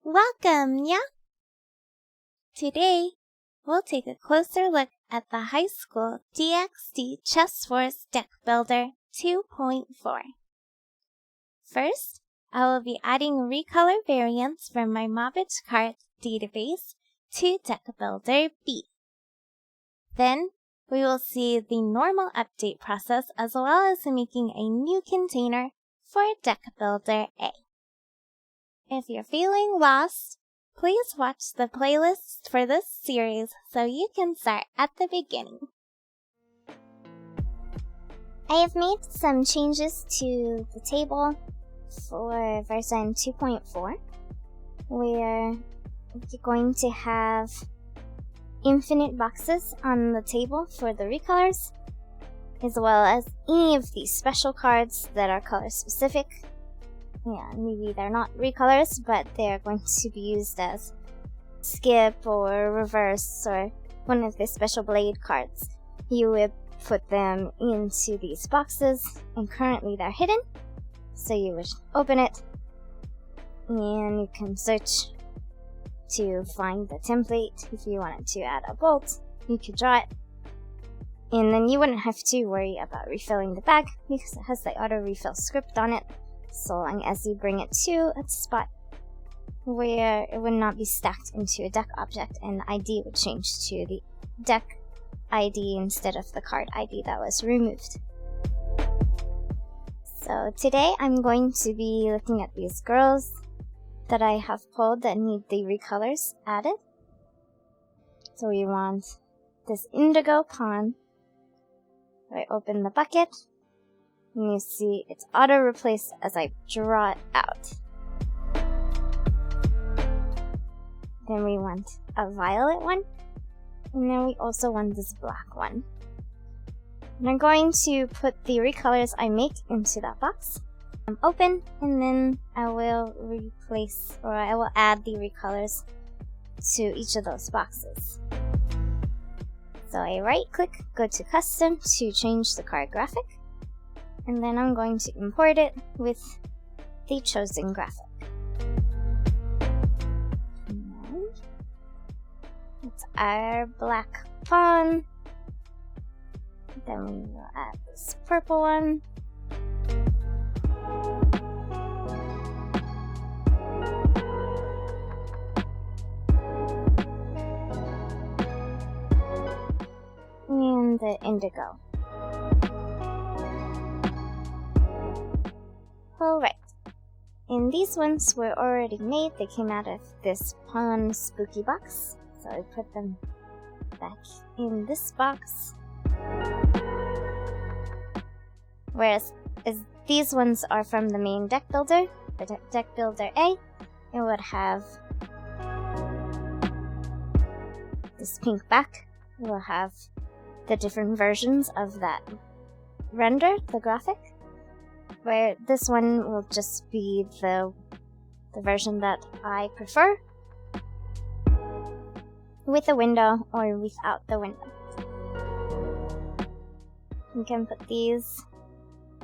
Welcome, yeah? Today, we'll take a closer look at the high school DxD Chess Wars Deck Builder 2.4. First, I will be adding recolor variants from my Mobage card database to Deck Builder B. Then, we will see the normal update process as well as making a new container for Deck Builder A. If you're feeling lost, please watch the playlist for this series so you can start at the beginning. I have made some changes to the table for version 2.4, where you're going to have infinite boxes on the table for the recolors, as well as any of these special cards that are color specific. Yeah, maybe they're not recolors, but they're going to be used as skip or reverse or one of the special blade cards. You would put them into these boxes, and currently they're hidden. So you would open it, and you can search to find the template. If you wanted to add a bolt, you could draw it. And then you wouldn't have to worry about refilling the bag because it has the auto refill script on it, so long as you bring it to a spot where it would not be stacked into a deck object, and the ID would change to the deck ID instead of the card ID that was removed. So today I'm going to be looking at these girls that I have pulled that need the recolors added. So we want this indigo pawn. I open the bucket, and you see it's auto-replaced as I draw it out. Then we want a violet one, and then we also want this black one. And I'm going to put the recolors I make into that box. Open, and then I will add the recolors to each of those boxes. So I right-click, go to Custom to change the card graphic. And then I'm going to import it with the chosen graphic. And it's our black pawn. Then we will add this purple one. And the indigo. Alright, and these ones were already made. They came out of this pawn spooky box, so I put them back in this box. Whereas these ones are from the main deck builder, the deck builder A. It would have this pink back. It will have the different versions of that render, the graphic. Where this one will just be the version that I prefer, with a window or without the window. You can put these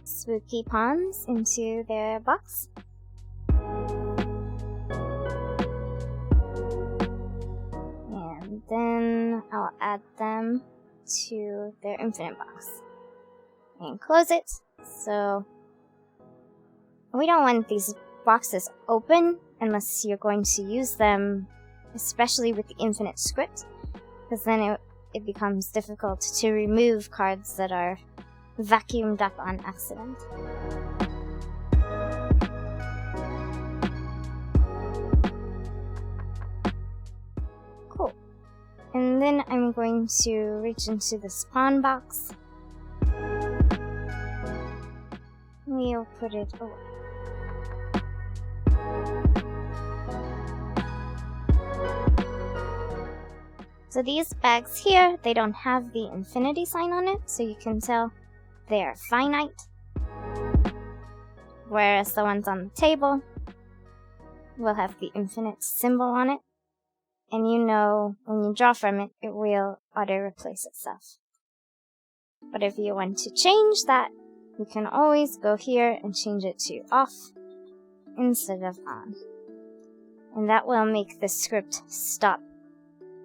spooky pawns into their box. And then I'll add them to their infinite box. And close it, so we don't want these boxes open unless you're going to use them, especially with the infinite script, because then it becomes difficult to remove cards that are vacuumed up on accident. Cool. And then I'm going to reach into this pawn box. We'll put it away. So these bags here, they don't have the infinity sign on it, so you can tell they're finite. Whereas the ones on the table will have the infinite symbol on it. And you know when you draw from it, it will auto-replace itself. But if you want to change that, you can always go here and change it to off instead of on. And that will make the script stop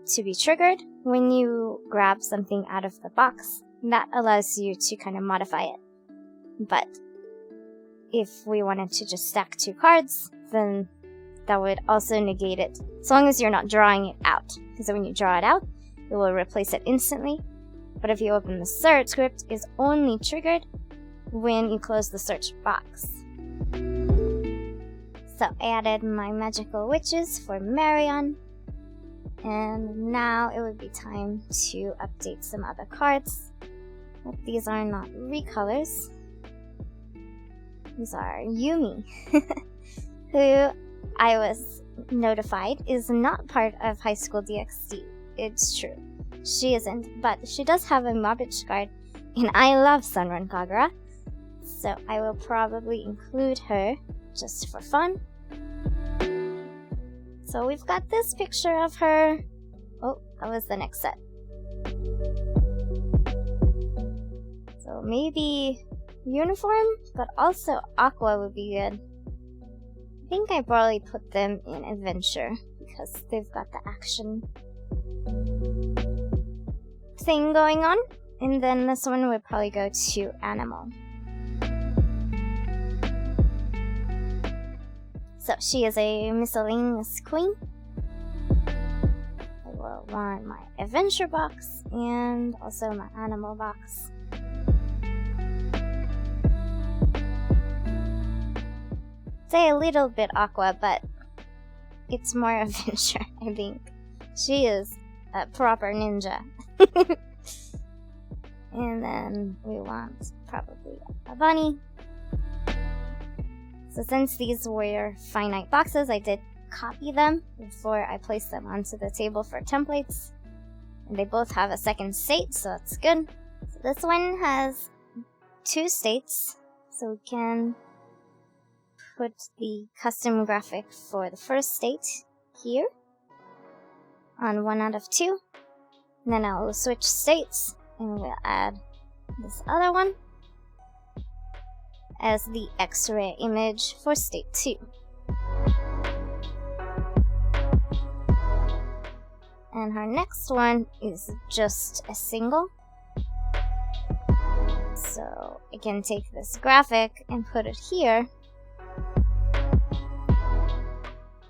to be triggered when you grab something out of the box. That allows you to kind of modify it. But if we wanted to just stack 2 cards, then that would also negate it, as long as you're not drawing it out. Because when you draw it out, it will replace it instantly. But if you open the search, script is only triggered when you close the search box. So I added my magical witches for Marion. And now it would be time to update some other cards. But these are not recolors. These are Yumi, who I was notified is not part of High School DxD. It's true. She isn't, but she does have a Mobage card, and I love Sunrun Kagura, so I will probably include her just for fun. So we've got this picture of her. Oh, that was the next set. So maybe uniform, but also aqua would be good. I think I probably put them in adventure because they've got the action thing going on. And then this one would probably go to animal. So she is a miscellaneous queen. I will want my adventure box and also my animal box. Say a little bit aqua, but it's more adventure, I think. She is a proper ninja. And then we want probably a bunny. So since these were finite boxes, I did copy them before I placed them onto the table for templates. And they both have a second state, so that's good. So this one has 2 states, so we can put the custom graphic for the first state here on 1 out of 2. And then I'll switch states and we'll add this other one as the X-ray image for state 2. And her next one is just a single. So I can take this graphic and put it here.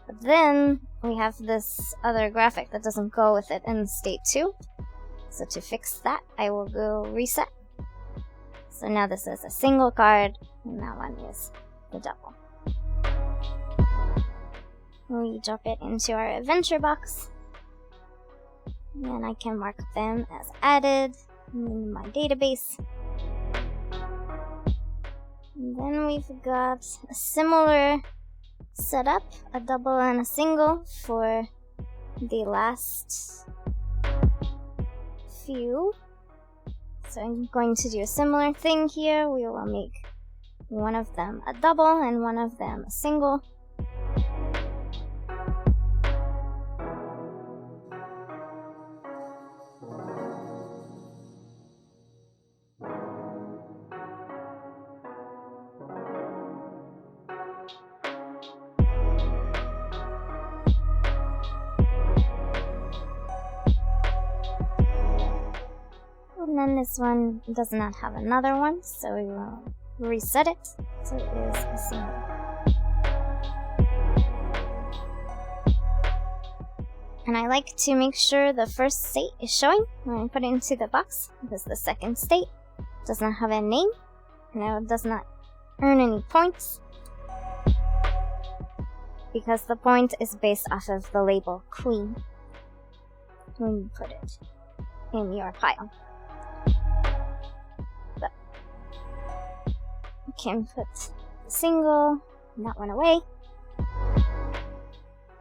But then we have this other graphic that doesn't go with it in state 2. So to fix that, I will go reset. So now this is a single card, and that one is the double. We drop it into our adventure box. And I can mark them as added in my database. And then we've got a similar setup, a double and a single for the last few. So I'm going to do a similar thing here. We will make one of them a double and one of them a single. And then this one does not have another one, so we will reset it. So it is a single. And I like to make sure the first state is showing when I put it into the box, because the second state does not have a name, and it does not earn any points, because the point is based off of the label Queen when you put it in your pile. So you can put the single and that one away,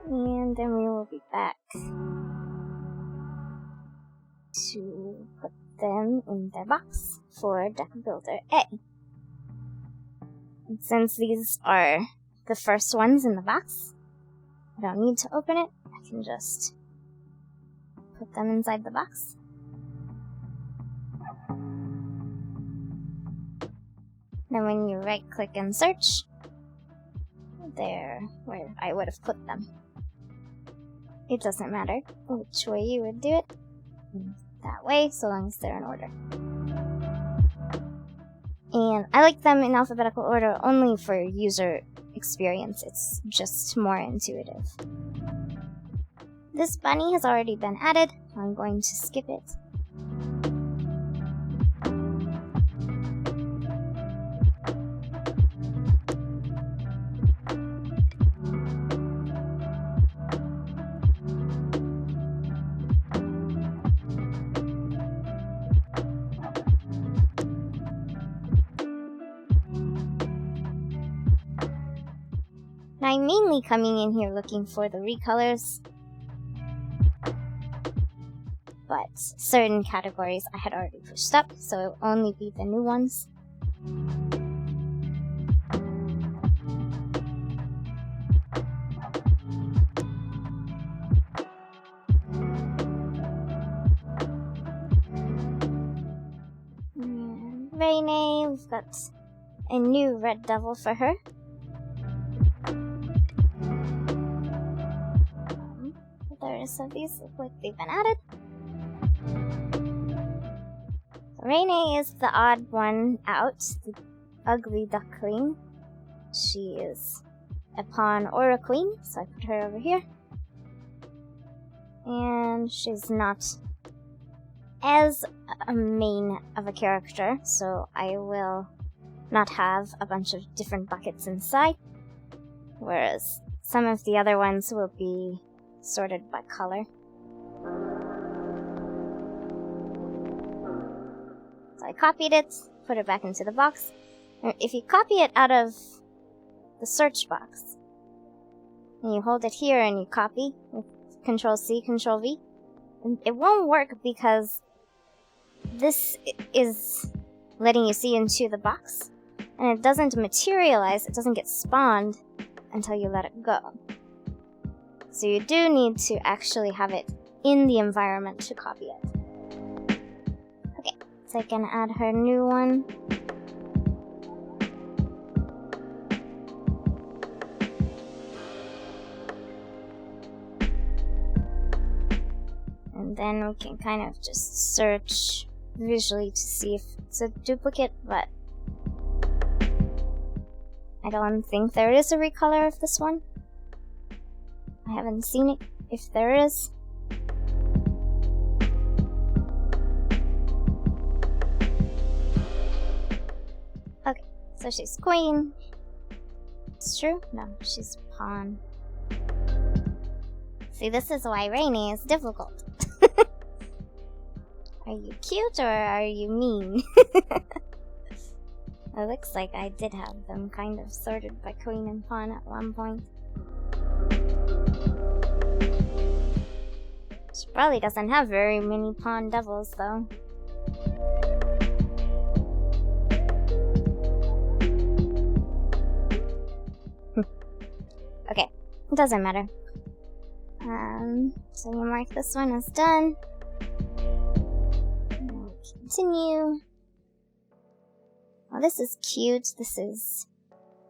and then we will be back to put them in the box for Deck Builder A. And since these are the first ones in the box, I don't need to open it. I can just put them inside the box. Then when you right click and search, they're where I would have put them. it doesn't matter which way you would do it. That way, so long as they're in order. And I like them in alphabetical order only for user experience. It's just more intuitive. This bunny has already been added. I'm going to skip it. I'm mainly coming in here looking for the recolors, but certain categories I had already pushed up, so it will only be the new ones. And Raynare, we've got a new red devil for her. So these look like they've been added. Raynare is the odd one out, the ugly duckling. She is a pawn or a queen, so I put her over here. And she's not as a main of a character, so I will not have a bunch of different buckets inside, whereas some of the other ones will be sorted by color. So I copied it, put it back into the box. If you copy it out of the search box, and you hold it here and you copy with Control-C, Control-V, it won't work because this is letting you see into the box, and it doesn't materialize, it doesn't get spawned until you let it go. So you do need to actually have it in the environment to copy it. Okay, so I can add her new one. And then we can kind of just search visually to see if it's a duplicate, but I don't think there is a recolor of this one. I haven't seen it, if there is. Okay, so she's queen. It's true? No, she's pawn. See, this is why Raynare is difficult. Are you cute or are you mean? It looks like I did have them kind of sorted by queen and pawn at one point. She probably doesn't have very many pawn devils, though. Okay, it doesn't matter. So you mark this one as done. Continue. Oh, this is cute. This is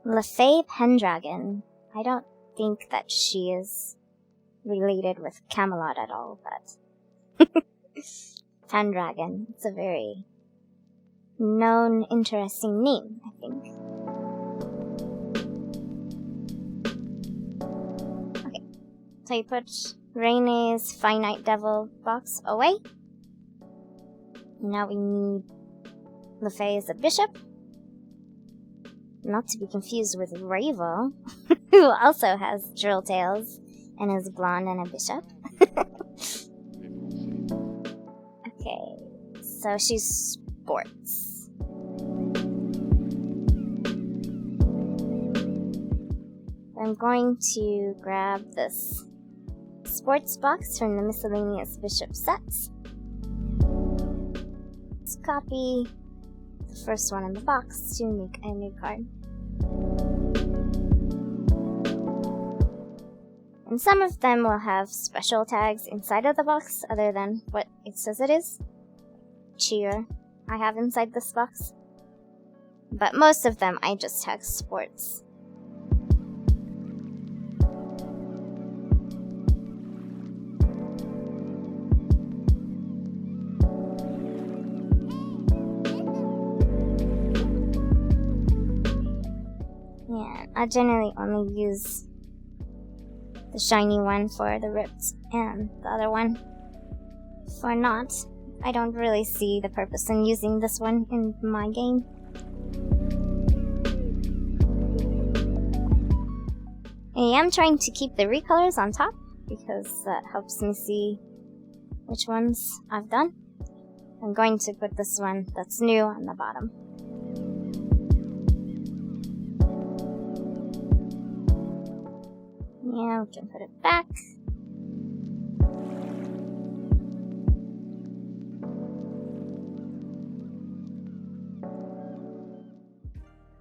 LaFay Pendragon. I don't think that she is related with Camelot at all, but Pendragon. It's a very known, interesting name, I think. Okay, so you put Raynare's Finite Devil box away. Now we need LaFay as a bishop. Not to be confused with Ravo, who also has drill tails and is blonde and a bishop. Okay, so she's sports. I'm going to grab this sports box from the miscellaneous bishop sets. Let's copy the first one in the box to make a new card. And some of them will have special tags inside of the box other than what it says it is. Cheer I have inside this box. But most of them I just tag sports. And I generally only use the shiny one for the ripped and the other one for not. I don't really see the purpose in using this one in my game. I am trying to keep the recolors on top because that helps me see which ones I've done. I'm going to put this one that's new on the bottom. Yeah, we can put it back.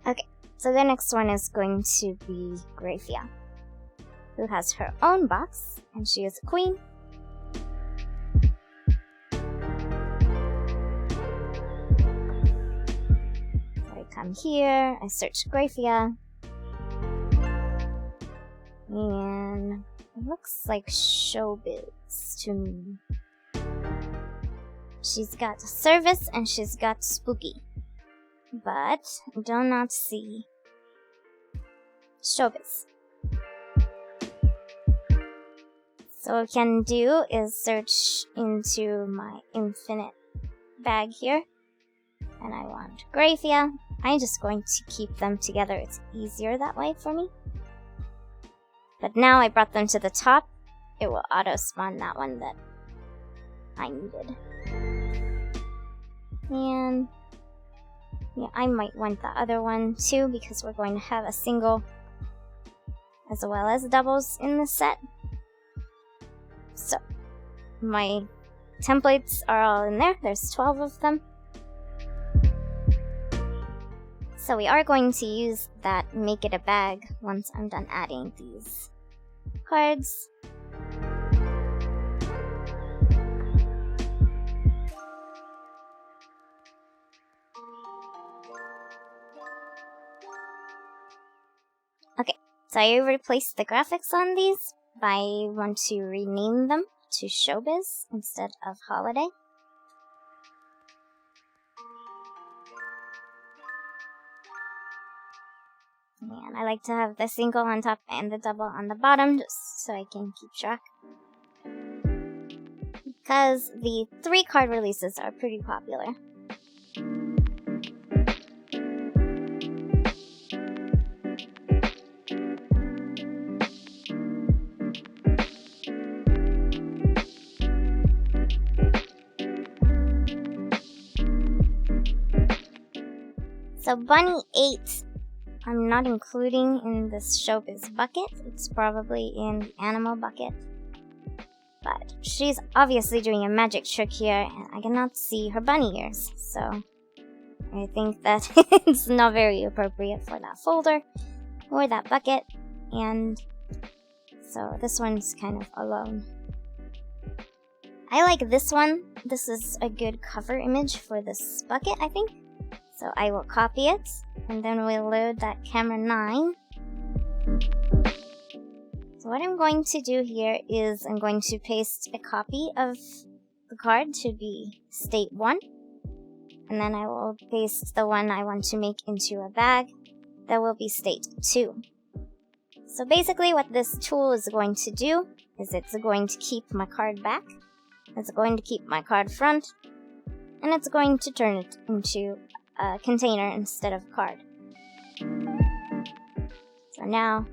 Okay, so the next one is going to be Grayfia, who has her own box, and she is a queen. So I come here, I search Grayfia, and it looks like showbiz to me. She's got service and she's got spooky, but I do not see showbiz. So what we can do is search into my infinite bag here, and I want Grayfia. I'm just going to keep them together, it's easier that way for me. But now I brought them to the top, it will auto spawn that one that I needed. And yeah, I might want the other one too because we're going to have a single as well as doubles in this set. So my templates are all in there, there's 12 of them. So we are going to use that make it a bag once I'm done adding these cards. Okay, so I replaced the graphics on these. I want to rename them to Showbiz instead of Holiday. And I like to have the single on top and the double on the bottom just so I can keep track. Because the 3 card releases are pretty popular. So Bunny 8, I'm not including in this Showbiz bucket. It's probably in the animal bucket. But she's obviously doing a magic trick here, and I cannot see her bunny ears. So I think that it's not very appropriate for that folder or that bucket. And so this one's kind of alone. I like this one. This is a good cover image for this bucket, I think. So I will copy it, and then we'll load that camera 9. So what I'm going to do here is I'm going to paste a copy of the card to be state 1. And then I will paste the one I want to make into a bag that will be state 2. So basically what this tool is going to do is it's going to keep my card back, it's going to keep my card front, and it's going to turn it into a container instead of card. So now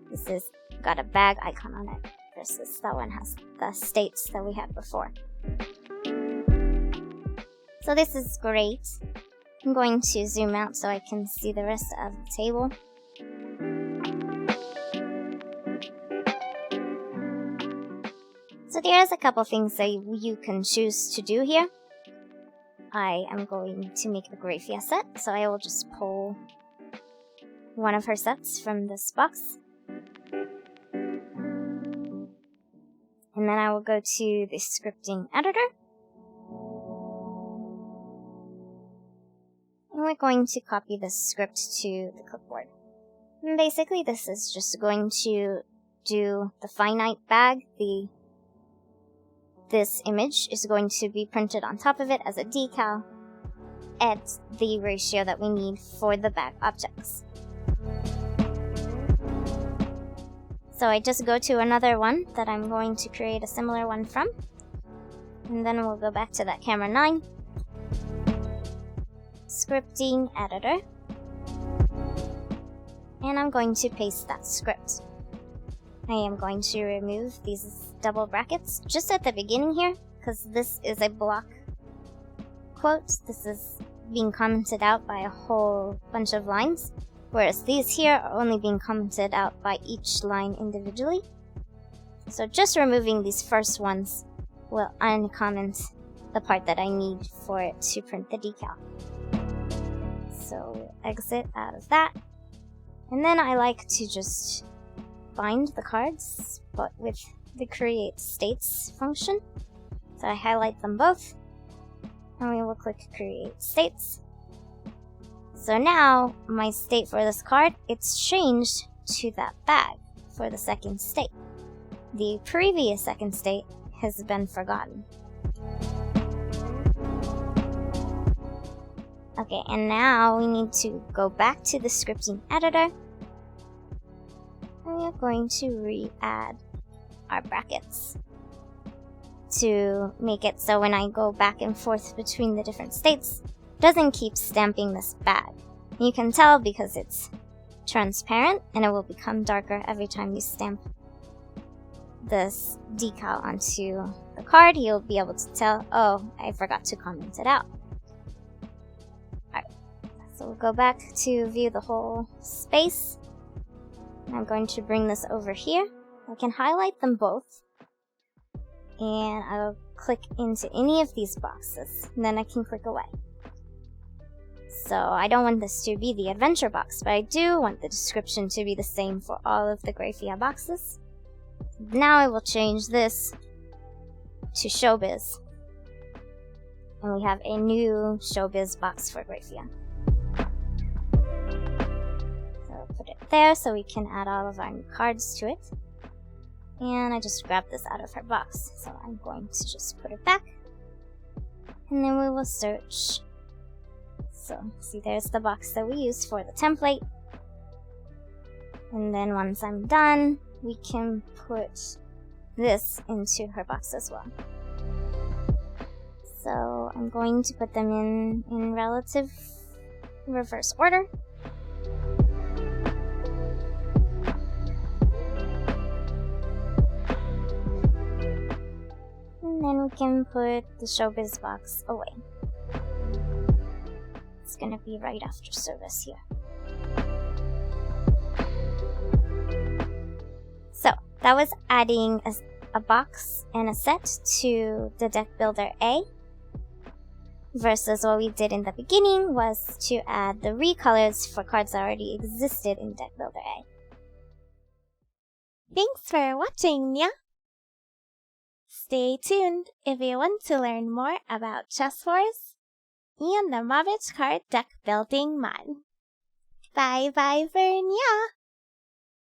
this has got a bag icon on it versus that one has the states that we had before. So this is great. I'm going to zoom out so I can see the rest of the table. So there's a couple things that you can choose to do here. I am going to make a Grayfia set, so I will just pull one of her sets from this box. And then I will go to the scripting editor. And we're going to copy the script to the clipboard. And basically this is just going to do the finite bag. This image is going to be printed on top of it as a decal at the ratio that we need for the bag objects. So I just go to another one that I'm going to create a similar one from. And then we'll go back to that camera 9. Scripting editor. And I'm going to paste that script. I am going to remove these double brackets just at the beginning here, because this is a block quote. This is being commented out by a whole bunch of lines, whereas these here are only being commented out by each line individually. So just removing these first ones will uncomment the part that I need for it to print the decal. So we'll exit out of that. And then I like to just bind the cards, but with the create states function. So I highlight them both, and we will click create states. So now my state for this card, it's changed to that bag for the second state. The previous second state has been forgotten. Okay, and now we need to go back to the scripting editor. And we are going to re-add our brackets to make it so when I go back and forth between the different states, it doesn't keep stamping this bag. You can tell because it's transparent and it will become darker every time you stamp this decal onto the card. You'll be able to tell, oh, I forgot to comment it out. Alright, so we'll go back to view the whole space. I'm going to bring this over here. I can highlight them both, and I'll click into any of these boxes, and then I can click away. So I don't want this to be the adventure box, but I do want the description to be the same for all of the Grayfia boxes. Now I will change this to showbiz, and we have a new showbiz box for Grayfia. Put it there so we can add all of our new cards to it. And I just grabbed this out of her box, so I'm going to just put it back. And then we will search. So, see, there's the box that we used for the template. And then once I'm done, we can put this into her box as well. So I'm going to put them in relative reverse order. And then we can put the showbiz box away. It's gonna be right after service here. So that was adding a box and a set to the Deck Builder A, versus what we did in the beginning was to add the recolors for cards that already existed in Deck Builder A. Thanks for watching, Nya! Stay tuned if you want to learn more about Chess Wars and the Mobage card deck building mod. Bye bye for Nya!